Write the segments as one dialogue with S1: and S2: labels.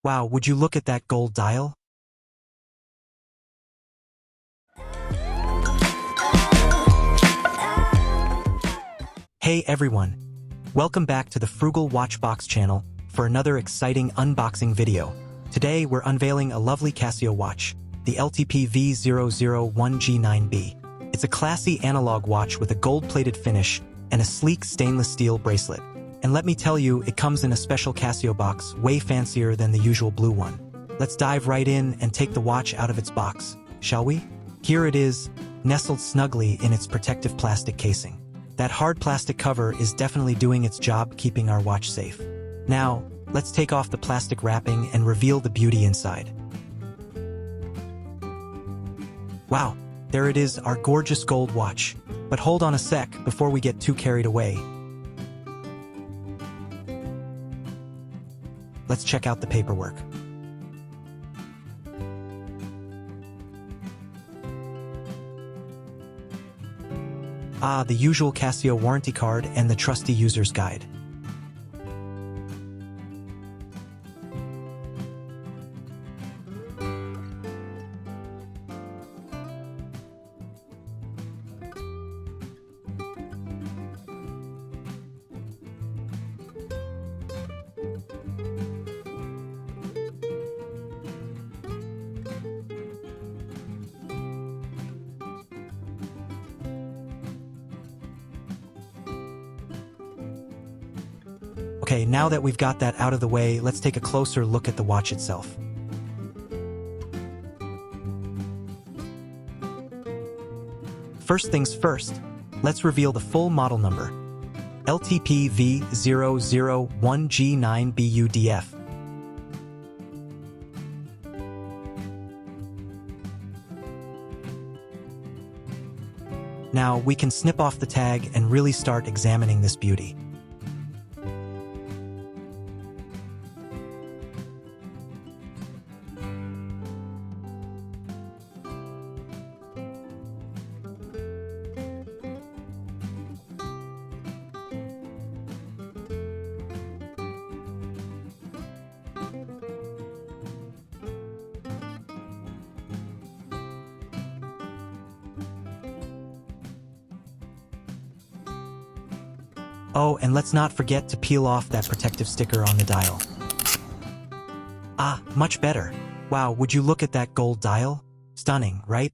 S1: Wow, would you look at that gold dial? Hey everyone! Welcome back to the Frugal Watchbox channel for another exciting unboxing video. Today we're unveiling a lovely Casio watch, the LTP V001G9B. It's a classy analog watch with a gold-plated finish and a sleek stainless steel bracelet. And let me tell you, it comes in a special Casio box, way fancier than the usual blue one. Let's dive right in and take the watch out of its box, shall we? Here it is, nestled snugly in its protective plastic casing. That hard plastic cover is definitely doing its job keeping our watch safe. Now, let's take off the plastic wrapping and reveal the beauty inside. Wow, there it is, our gorgeous gold watch. But hold on a sec before we get too carried away. Let's check out the paperwork. The usual Casio warranty card and the trusty user's guide. Okay, now that we've got that out of the way, let's take a closer look at the watch itself. First things first, let's reveal the full model number. LTP V001G9BUDF. Now we can snip off the tag and really start examining this beauty. Oh, and let's not forget to peel off that protective sticker on the dial. Much better. Wow, would you look at that gold dial? Stunning, right?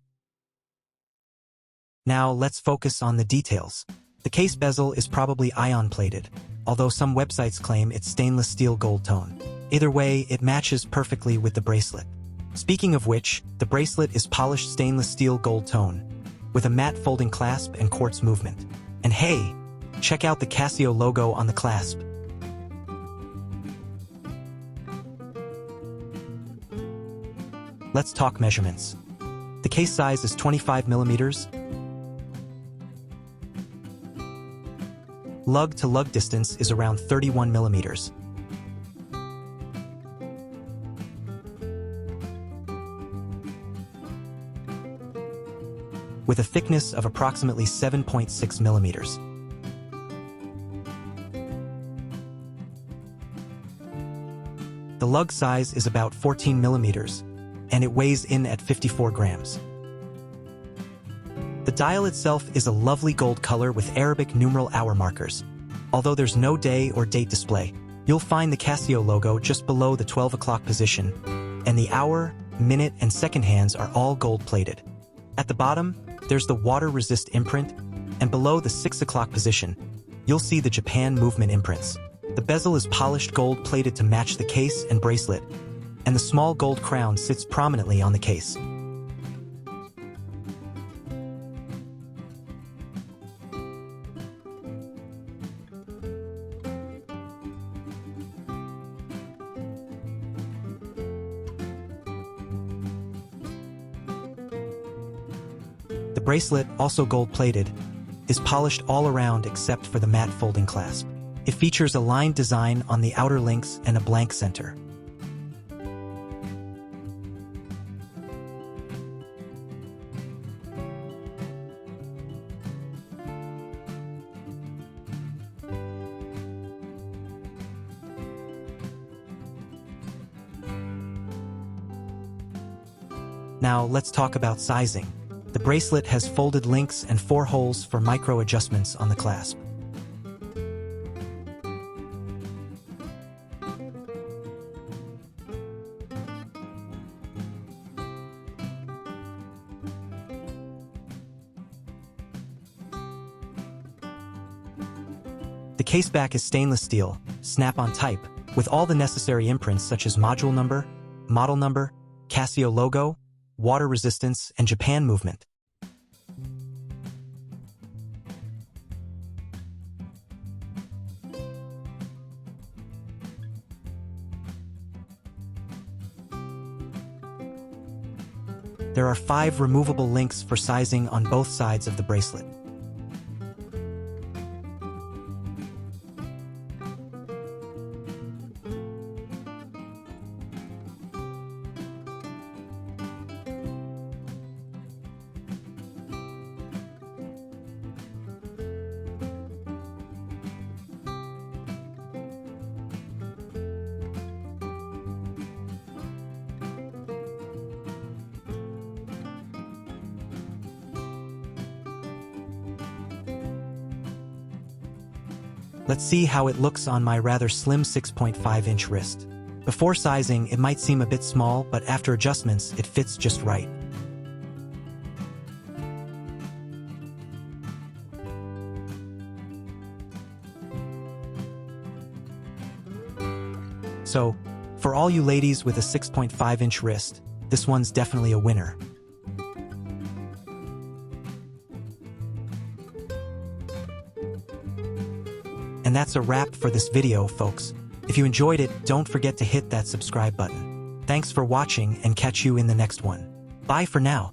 S1: Now let's focus on the details. The case bezel is probably ion-plated, although some websites claim it's stainless steel gold tone. Either way, it matches perfectly with the bracelet. Speaking of which, the bracelet is polished stainless steel gold tone, with a matte folding clasp and quartz movement. And hey, check out the Casio logo on the clasp. Let's talk measurements. The case size is 25 millimeters. Lug to lug distance is around 31 millimeters. With a thickness of approximately 7.6 millimeters. The lug size is about 14 millimeters, and it weighs in at 54 grams. The dial itself is a lovely gold color with Arabic numeral hour markers. Although there's no day or date display, you'll find the Casio logo just below the 12 o'clock position, and the hour, minute, and second hands are all gold-plated. At the bottom, there's the water-resist imprint, and below the 6 o'clock position, you'll see the Japan movement imprints. The bezel is polished gold-plated to match the case and bracelet, and the small gold crown sits prominently on the case. The bracelet, also gold-plated, is polished all around except for the matte folding clasp. It features a lined design on the outer links and a blank center. Now let's talk about sizing. The bracelet has folded links and 4 holes for micro adjustments on the clasp. The case back is stainless steel, snap-on type, with all the necessary imprints such as module number, model number, Casio logo, water resistance, and Japan movement. There are 5 removable links for sizing on both sides of the bracelet. Let's see how it looks on my rather slim 6.5-inch wrist. Before sizing, it might seem a bit small, but after adjustments, it fits just right. So, for all you ladies with a 6.5-inch wrist, this one's definitely a winner. And that's a wrap for this video, folks. If you enjoyed it, don't forget to hit that subscribe button. Thanks for watching and catch you in the next one. Bye for now.